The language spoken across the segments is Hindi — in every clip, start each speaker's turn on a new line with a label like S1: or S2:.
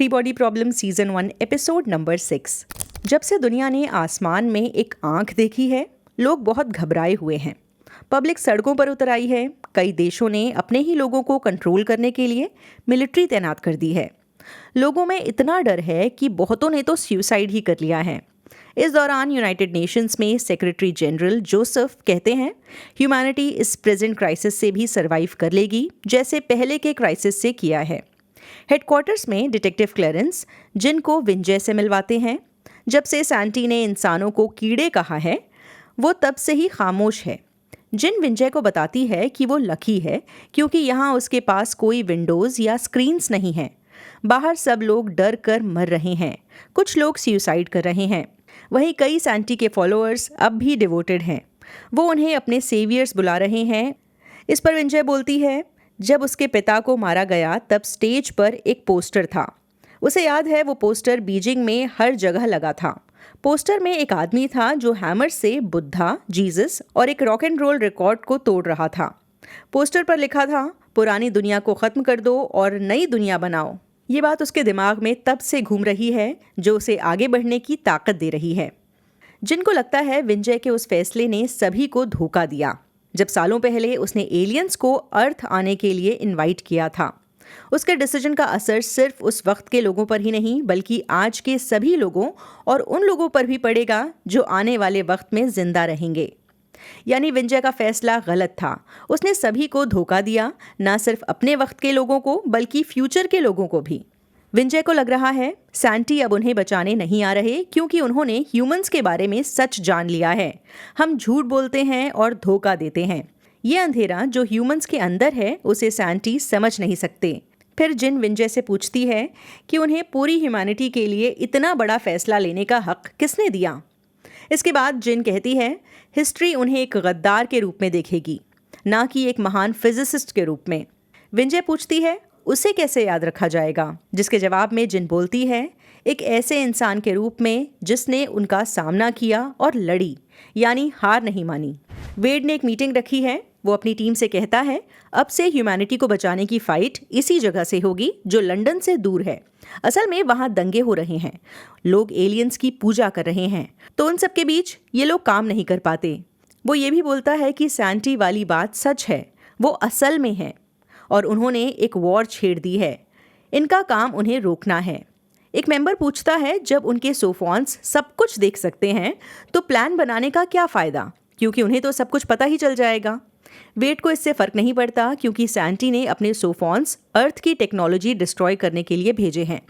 S1: Three body problem season 1 episode number 6। जब से दुनिया ने आसमान में एक आंख देखी है, लोग बहुत घबराए हुए हैं। पब्लिक सड़कों पर उतर आई है। कई देशों ने अपने ही लोगों को कंट्रोल करने के लिए मिलिट्री तैनात कर दी है। लोगों में इतना डर है कि बहुतों ने तो सुसाइड ही कर लिया है। इस दौरान यूनाइटेड नेशंस में सेक्रेटरी जनरल जोसेफ कहते हैं, ह्यूमैनिटी इस प्रेजेंट क्राइसिस से भी सरवाइव कर लेगी, जैसे पहले के क्राइसिस से किया है। हेडक्वार्टर्स में डिटेक्टिव क्लेरेंस जिनको विंजय से मिलवाते हैं। जब से सैंटी ने इंसानों को कीड़े कहा है, वो तब से ही खामोश है। जिन विंजय को बताती है कि वो लकी है क्योंकि यहाँ उसके पास कोई विंडोज़ या स्क्रीन्स नहीं है। बाहर सब लोग डर कर मर रहे हैं, कुछ लोग सुसाइड कर रहे हैं। वहीं कई सैंटी के फॉलोअर्स अब भी डिवोटेड हैं। वो उन्हें अपने सेवियर्स बुला रहे हैं। इस पर विंजय बोलती है, जब उसके पिता को मारा गया तब स्टेज पर एक पोस्टर था। उसे याद है, वो पोस्टर बीजिंग में हर जगह लगा था। पोस्टर में एक आदमी था जो हैमर से बुद्धा, जीसस और एक रॉक एंड रोल रिकॉर्ड को तोड़ रहा था। पोस्टर पर लिखा था, पुरानी दुनिया को खत्म कर दो और नई दुनिया बनाओ। ये बात उसके दिमाग में तब से घूम रही है, जो उसे आगे बढ़ने की ताकत दे रही है। जिनको लगता है विंजय के उस फैसले ने सभी को धोखा दिया। जब सालों पहले उसने एलियंस को अर्थ आने के लिए इनवाइट किया था, उसके डिसीजन का असर सिर्फ उस वक्त के लोगों पर ही नहीं बल्कि आज के सभी लोगों और उन लोगों पर भी पड़ेगा जो आने वाले वक्त में जिंदा रहेंगे। यानी विंजय का फैसला गलत था। उसने सभी को धोखा दिया, ना सिर्फ अपने वक्त के लोगों को बल्कि फ्यूचर के लोगों को भी। विंजय को लग रहा है सैंटी अब उन्हें बचाने नहीं आ रहे क्योंकि उन्होंने ह्यूमंस के बारे में सच जान लिया है। हम झूठ बोलते हैं और धोखा देते हैं। ये अंधेरा जो ह्यूमंस के अंदर है उसे सैंटी समझ नहीं सकते। फिर जिन विंजय से पूछती है कि उन्हें पूरी ह्यूमैनिटी के लिए इतना बड़ा फैसला लेने का हक किसने दिया। इसके बाद जिन कहती है, हिस्ट्री उन्हें एक गद्दार के रूप में देखेगी, ना कि एक महान फिजिसिस्ट के रूप में। विंजय पूछती है, उसे कैसे याद रखा जाएगा? जिसके जवाब में जिन बोलती है, एक ऐसे इंसान के रूप में जिसने उनका सामना किया और लड़ी, यानी हार नहीं मानी। वेड ने एक मीटिंग रखी है। वो अपनी टीम से कहता है, अब से ह्यूमैनिटी को बचाने की फाइट इसी जगह से होगी जो लंदन से दूर है। असल में वहाँ दंगे हो रहे हैं, लोग एलियंस की पूजा कर रहे हैं, तो उन सब के बीच ये लोग काम नहीं कर पाते। वो ये भी बोलता है कि सैंटी वाली बात सच है, वो असल में है और उन्होंने एक वॉर छेड़ दी है। इनका काम उन्हें रोकना है। एक मेंबर पूछता है, जब उनके सोफॉन्स सब कुछ देख सकते हैं तो प्लान बनाने का क्या फ़ायदा, क्योंकि उन्हें तो सब कुछ पता ही चल जाएगा। वेट को इससे फ़र्क नहीं पड़ता क्योंकि सैंटी ने अपने सोफॉन्स अर्थ की टेक्नोलॉजी डिस्ट्रॉय करने के लिए भेजे हैं।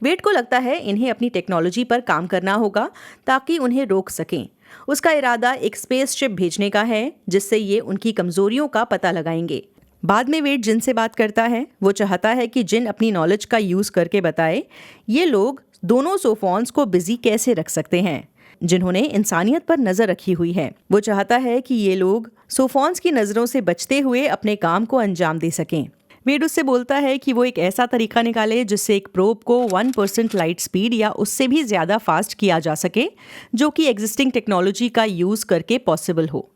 S1: वेट को लगता है इन्हें अपनी टेक्नोलॉजी पर काम करना होगा ताकि उन्हें रोक सकें। उसका इरादा एक स्पेसशिप भेजने का है जिससे ये उनकी कमज़ोरियों का पता लगाएंगे। बाद में वेट जिन से बात करता है। वो चाहता है कि जिन अपनी नॉलेज का यूज़ करके बताए ये लोग दोनों सोफॉन्स को बिजी कैसे रख सकते हैं जिन्होंने इंसानियत पर नज़र रखी हुई है। वो चाहता है कि ये लोग सोफॉन्स की नज़रों से बचते हुए अपने काम को अंजाम दे सकें। वेड उससे बोलता है कि वो एक ऐसा तरीका निकाले जिससे एक प्रोब को 1% लाइट स्पीड या उससे भी ज़्यादा फास्ट किया जा सके, जो कि एग्जिस्टिंग टेक्नोलॉजी का यूज़ करके पॉसिबल हो।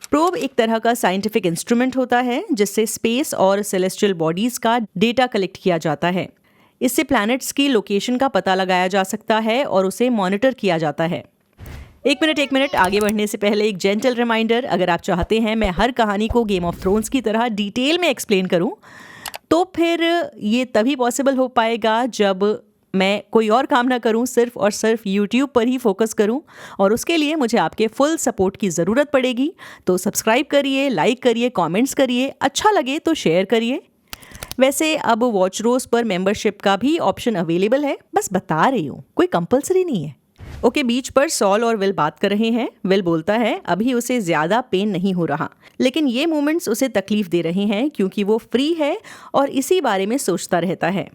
S1: प्रोब एक तरह का साइंटिफिक इंस्ट्रूमेंट होता है जिससे स्पेस और सेलेस्टियल बॉडीज़ का डेटा कलेक्ट किया जाता है। इससे प्लैनेट्स की लोकेशन का पता लगाया जा सकता है और उसे मॉनिटर किया जाता है। एक मिनट आगे बढ़ने से पहले एक जेंटल रिमाइंडर, अगर आप चाहते हैं मैं हर कहानी को गेम ऑफ थ्रोन्स की तरह डिटेल में एक्सप्लेन करूं, तो फिर ये तभी पॉसिबल हो पाएगा जब मैं कोई और काम ना करूं, सिर्फ और सिर्फ यूट्यूब पर ही फोकस करूं, और उसके लिए मुझे आपके फुल सपोर्ट की ज़रूरत पड़ेगी। तो सब्सक्राइब करिए, लाइक करिए, कमेंट्स करिए, अच्छा लगे तो शेयर करिए। वैसे अब वॉच रोज पर मेंबरशिप का भी ऑप्शन अवेलेबल है, बस बता रही हूँ, कोई कंपलसरी नहीं है। ओके, बीच पर सॉल और विल बात कर रहे हैं। विल बोलता है अभी उसे ज़्यादा पेन नहीं हो रहा, लेकिन ये मोमेंट्स उसे तकलीफ दे रहे हैं क्योंकि वो फ्री है और इसी बारे में सोचता रहता है।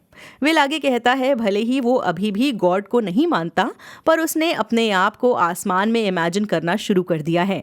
S1: विल आगे कहता है, भले ही वो अभी भी गॉड को नहीं मानता, पर उसने अपने आप को आसमान में इमेजिन करना शुरू कर दिया है,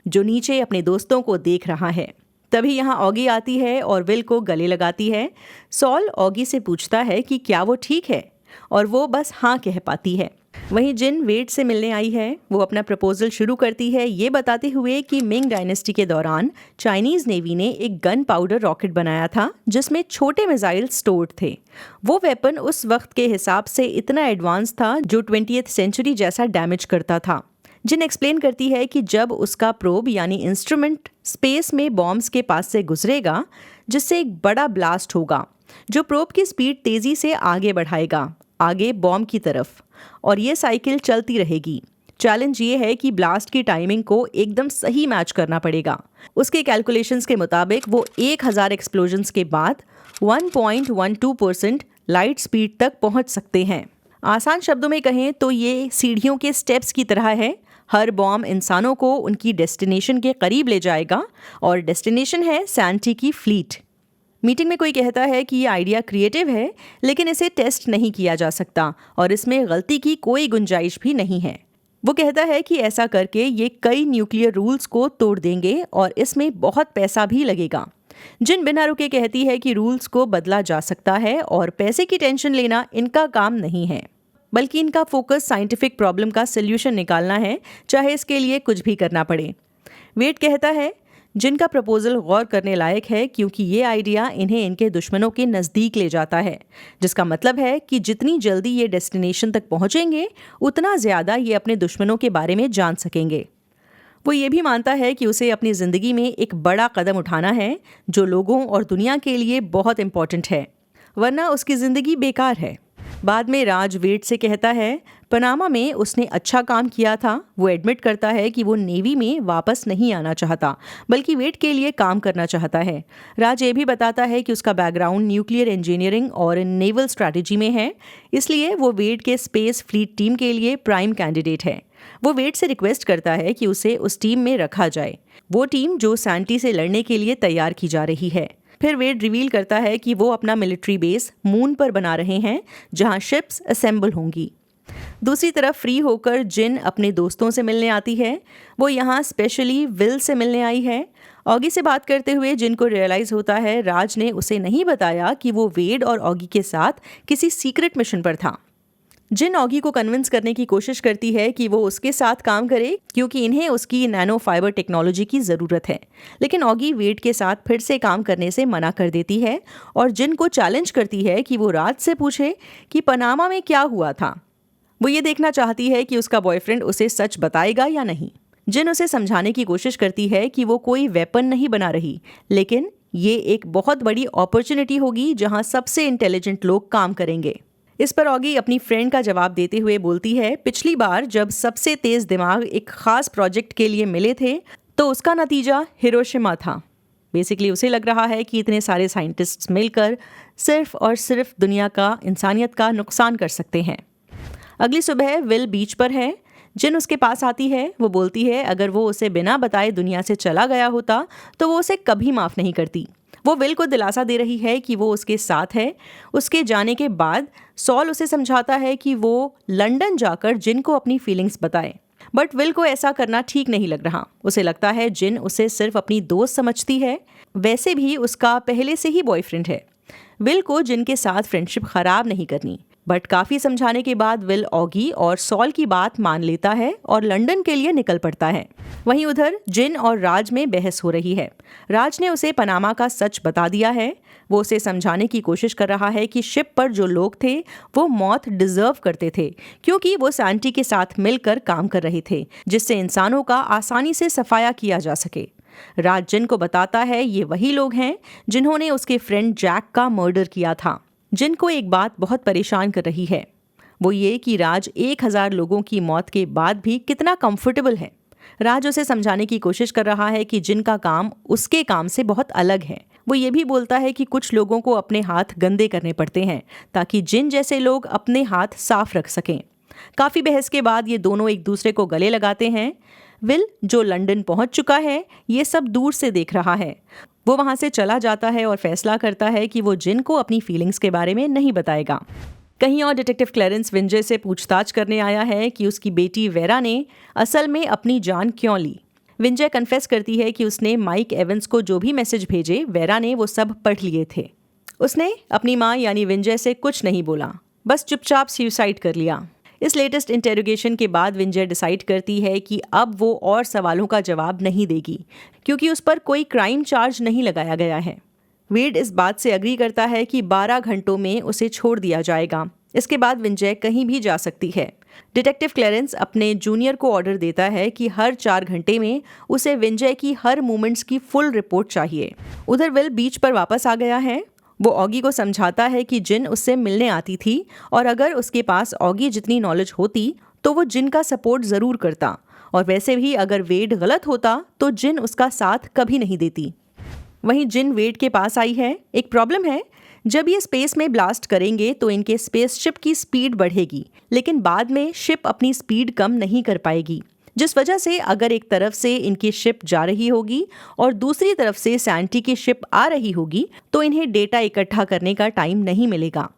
S1: जो नीचे अपने दोस्तों को देख रहा है। तभी यहाँ ऑगी आती है और विल को गले लगाती है। सॉल ऑगी से पूछता है कि क्या वो ठीक है, और वो बस हाँ कह पाती है। वहीं जिन वेड से मिलने आई है वो अपना प्रपोजल शुरू करती है ये बताते हुए कि मिंग डायनेस्टी के दौरान चाइनीज नेवी ने एक गन पाउडर रॉकेट बनाया था जिसमें छोटे मिसाइल स्टोर्ड थे। वो वेपन उस वक्त के हिसाब से इतना एडवांस था जो 20th सेंचुरी जैसा डैमेज करता था। जिन एक्सप्लेन करती है कि जब उसका प्रोब यानी इंस्ट्रूमेंट स्पेस में बॉम्ब्स के पास से गुजरेगा जिससे एक बड़ा ब्लास्ट होगा जो प्रोब की स्पीड तेजी से आगे बढ़ाएगा, आगे बॉम्ब की तरफ, और ये साइकिल चलती रहेगी। चैलेंज ये है कि ब्लास्ट की टाइमिंग को एकदम सही मैच करना पड़ेगा। उसके कैलकुलेशंस के मुताबिक वो 1000 एक्सप्लोजन्स के बाद 1.12% लाइट स्पीड तक पहुंच सकते हैं। आसान शब्दों में कहें तो ये सीढ़ियों के स्टेप्स की तरह है। हर बॉम्ब इंसानों को उनकी डेस्टिनेशन के करीब ले जाएगा और डेस्टिनेशन है सैंटी की फ्लीट। मीटिंग में कोई कहता है कि ये आइडिया क्रिएटिव है लेकिन इसे टेस्ट नहीं किया जा सकता और इसमें गलती की कोई गुंजाइश भी नहीं है। वो कहता है कि ऐसा करके ये कई न्यूक्लियर रूल्स को तोड़ देंगे और इसमें बहुत पैसा भी लगेगा। जिन बिना रुके कहती है कि रूल्स को बदला जा सकता है और पैसे की टेंशन लेना इनका काम नहीं है, बल्कि इनका फोकस साइंटिफिक प्रॉब्लम का सल्यूशन निकालना है, चाहे इसके लिए कुछ भी करना पड़े। वेड कहता है जिनका प्रपोजल गौर करने लायक है क्योंकि ये आइडिया इन्हें इनके दुश्मनों के नज़दीक ले जाता है, जिसका मतलब है कि जितनी जल्दी ये डेस्टिनेशन तक पहुंचेंगे उतना ज़्यादा ये अपने दुश्मनों के बारे में जान सकेंगे। वो ये भी मानता है कि उसे अपनी ज़िंदगी में एक बड़ा कदम उठाना है जो लोगों और दुनिया के लिए बहुत इम्पोर्टेंट है, वरना उसकी ज़िंदगी बेकार है। बाद में राज वेड से कहता है पनामा में उसने अच्छा काम किया था। वो एडमिट करता है कि वो नेवी में वापस नहीं आना चाहता बल्कि वेड के लिए काम करना चाहता है। राज ये भी बताता है कि उसका बैकग्राउंड न्यूक्लियर इंजीनियरिंग और नेवल स्ट्रैटेजी में है, इसलिए वो वेड के स्पेस फ्लीट टीम के लिए प्राइम कैंडिडेट है। वो वेड से रिक्वेस्ट करता है कि उसे उस टीम में रखा जाए, वो टीम जो सैंटी से लड़ने के लिए तैयार की जा रही है। फिर वेड रिवील करता है कि वो अपना मिलिट्री बेस मून पर बना रहे हैं जहां शिप्स असेंबल होंगी। दूसरी तरफ फ्री होकर जिन अपने दोस्तों से मिलने आती है। वो यहाँ स्पेशली विल से मिलने आई है। ऑगी से बात करते हुए जिन को रियलाइज़ होता है राज ने उसे नहीं बताया कि वो वेड और ऑगी के साथ किसी सीक्रेट मिशन पर था। जिन ऑगी को कन्विंस करने की कोशिश करती है कि वो उसके साथ काम करे क्योंकि इन्हें उसकी नैनो फाइबर टेक्नोलॉजी की ज़रूरत है, लेकिन ऑगी वेड के साथ फिर से काम करने से मना कर देती है और जिन को चैलेंज करती है कि वो राज से पूछे कि पनामा में क्या हुआ था। वो ये देखना चाहती है कि उसका बॉयफ्रेंड उसे सच बताएगा या नहीं। जिन उसे समझाने की कोशिश करती है कि वो कोई वेपन नहीं बना रही, लेकिन ये एक बहुत बड़ी अपॉर्चुनिटी होगी जहाँ सबसे इंटेलिजेंट लोग काम करेंगे। इस पर ऑगी अपनी फ्रेंड का जवाब देते हुए बोलती है पिछली बार जब सबसे तेज दिमाग एक खास प्रोजेक्ट के लिए मिले थे तो उसका नतीजा हिरोशिमा था। बेसिकली उसे लग रहा है कि इतने सारे साइंटिस्ट्स मिलकर सिर्फ और सिर्फ दुनिया का, इंसानियत का नुकसान कर सकते हैं। अगली सुबह विल बीच पर है। जिन उसके पास आती है। वो बोलती है अगर वो उसे बिना बताए दुनिया से चला गया होता तो वो उसे कभी माफ़ नहीं करती। वो विल को दिलासा दे रही है कि वो उसके साथ है। उसके जाने के बाद सॉल उसे समझाता है कि वो लंदन जाकर जिन को अपनी फीलिंग्स बताए, बट विल को ऐसा करना ठीक नहीं लग रहा। उसे लगता है जिन उसे सिर्फ अपनी दोस्त समझती है, वैसे भी उसका पहले से ही बॉयफ्रेंड है। विल को जिन के साथ फ्रेंडशिप खराब नहीं करनी, बट काफ़ी समझाने के बाद विल ऑगी और सॉल की बात मान लेता है और लंदन के लिए निकल पड़ता है। वहीं उधर जिन और राज में बहस हो रही है। राज ने उसे पनामा का सच बता दिया है। वो उसे समझाने की कोशिश कर रहा है कि शिप पर जो लोग थे वो मौत डिजर्व करते थे क्योंकि वो सैंटी के साथ मिलकर काम कर रहे थे जिससे इंसानों का आसानी से सफाया किया जा सके। राज जिन को बताता है ये वही लोग हैं जिन्होंने उसके फ्रेंड जैक का मर्डर किया था। जिन को एक बात बहुत परेशान कर रही है, वो ये कि राज 1000 लोगों की मौत के बाद भी कितना कंफर्टेबल है। राज उसे समझाने की कोशिश कर रहा है कि जिन का काम उसके काम से बहुत अलग है। वो ये भी बोलता है कि कुछ लोगों को अपने हाथ गंदे करने पड़ते हैं ताकि जिन जैसे लोग अपने हाथ साफ रख सकें। काफ़ी बहस के बाद ये दोनों एक दूसरे को गले लगाते हैं। विल जो लंदन पहुंच चुका है ये सब दूर से देख रहा है। वो वहां से चला जाता है और फैसला करता है कि वो जिन को अपनी फीलिंग्स के बारे में नहीं बताएगा। कहीं और डिटेक्टिव क्लैरेंस विंजय से पूछताछ करने आया है कि उसकी बेटी वेरा ने असल में अपनी जान क्यों ली। विंजय कन्फेस करती है कि उसने माइक एवंस को जो भी मैसेज भेजे वेरा ने वो सब पढ़ लिए थे। उसने अपनी माँ यानी विंजय से कुछ नहीं बोला, बस चुपचाप सुसाइड कर लिया। इस लेटेस्ट इंटेरोगेशन के बाद विंजय डिसाइड करती है कि अब वो और सवालों का जवाब नहीं देगी, क्योंकि उस पर कोई क्राइम चार्ज नहीं लगाया गया है। वेड इस बात से एग्री करता है कि 12 घंटों में उसे छोड़ दिया जाएगा। इसके बाद विंजय कहीं भी जा सकती है। डिटेक्टिव क्लेरेंस अपने जूनियर को ऑर्डर देता है कि हर 4 घंटे में उसे विंजय की हर मूवमेंट्स की फुल रिपोर्ट चाहिए। उधर विल बीच पर वापस आ गया है। वो ऑगी को समझाता है कि जिन उससे मिलने आती थी और अगर उसके पास ऑगी जितनी नॉलेज होती तो वो जिन का सपोर्ट ज़रूर करता, और वैसे भी अगर वेड गलत होता तो जिन उसका साथ कभी नहीं देती। वहीं जिन वेड के पास आई है। एक प्रॉब्लम है, जब ये स्पेस में ब्लास्ट करेंगे तो इनके स्पेसशिप की स्पीड बढ़ेगी, लेकिन बाद में शिप अपनी स्पीड कम नहीं कर पाएगी, जिस वजह से अगर एक तरफ से इनकी शिप जा रही होगी और दूसरी तरफ से सैंटी की शिप आ रही होगी तो इन्हें डेटा इकट्ठा करने का टाइम नहीं मिलेगा।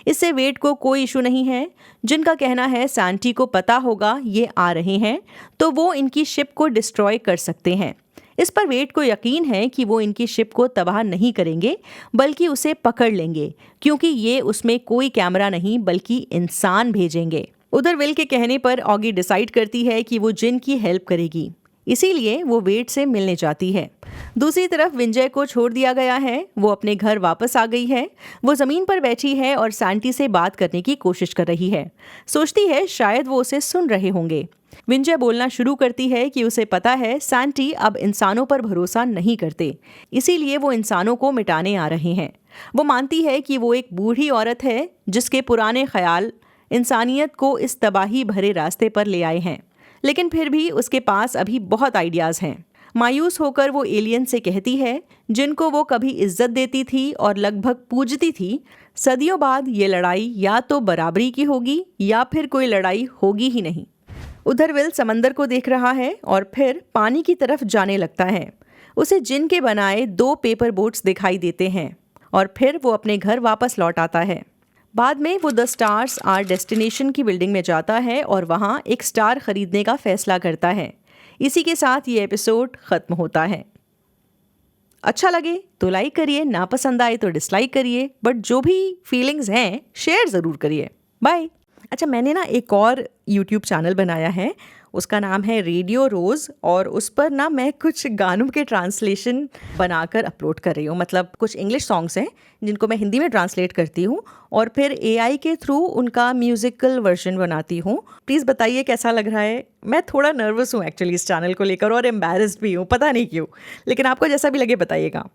S1: इससे वेड को कोई इशू नहीं है। जिनका कहना है सैंटी को पता होगा ये आ रहे हैं तो वो इनकी शिप को डिस्ट्रॉय कर सकते हैं। इस पर वेड को यकीन है कि वो इनकी शिप को तबाह नहीं करेंगे बल्कि उसे पकड़ लेंगे, क्योंकि ये उसमें कोई कैमरा नहीं बल्कि इंसान भेजेंगे। उधर विल के कहने पर ऑगी डिसाइड करती है कि वो जिन की हेल्प करेगी, इसीलिए वो वेड से मिलने जाती है। दूसरी तरफ विंजय को छोड़ दिया गया है। वो अपने घर वापस आ गई है। वो जमीन पर बैठी है और सैंटी से बात करने की कोशिश कर रही है। सोचती है शायद वो उसे सुन रहे होंगे। विंजय बोलना शुरू करती है कि उसे पता है सैंटी अब इंसानों पर भरोसा नहीं करते, इसीलिए वो इंसानों को मिटाने आ रहे हैं। वो मानती है कि वो एक बूढ़ी औरत है जिसके पुराने ख्याल इंसानियत को इस तबाही भरे रास्ते पर ले आए हैं, लेकिन फिर भी उसके पास अभी बहुत आइडियाज़ हैं। मायूस होकर वो एलियन से कहती है, जिनको वो कभी इज्जत देती थी और लगभग पूजती थी, सदियों बाद ये लड़ाई या तो बराबरी की होगी या फिर कोई लड़ाई होगी ही नहीं। उधर विल समंदर को देख रहा है और फिर पानी की तरफ जाने लगता है। उसे जिन के बनाए 2 पेपर बोट्स दिखाई देते हैं और फिर वो अपने घर वापस लौट आता है। बाद में वो द स्टार्स आर डेस्टिनेशन की बिल्डिंग में जाता है और वहाँ एक स्टार खरीदने का फैसला करता है। इसी के साथ ये एपिसोड ख़त्म होता है। अच्छा लगे तो लाइक करिए, नापसंद आए तो डिसलाइक करिए, बट जो भी फीलिंग्स हैं शेयर ज़रूर करिए। बाय। अच्छा, मैंने ना एक और YouTube चैनल बनाया है, उसका नाम है रेडियो रोज़, और उस पर ना मैं कुछ गानों के ट्रांसलेशन बनाकर अपलोड कर रही हूँ। मतलब कुछ इंग्लिश सॉन्ग्स हैं जिनको मैं हिंदी में ट्रांसलेट करती हूँ और फिर AI के थ्रू उनका म्यूज़िकल वर्जन बनाती हूँ। प्लीज़ बताइए कैसा लग रहा है। मैं थोड़ा नर्वस हूँ एक्चुअली इस चैनल को लेकर और एम्बैरेस्ड भी हूँ, पता नहीं क्यों, लेकिन आपको जैसा भी लगे बताइएगा।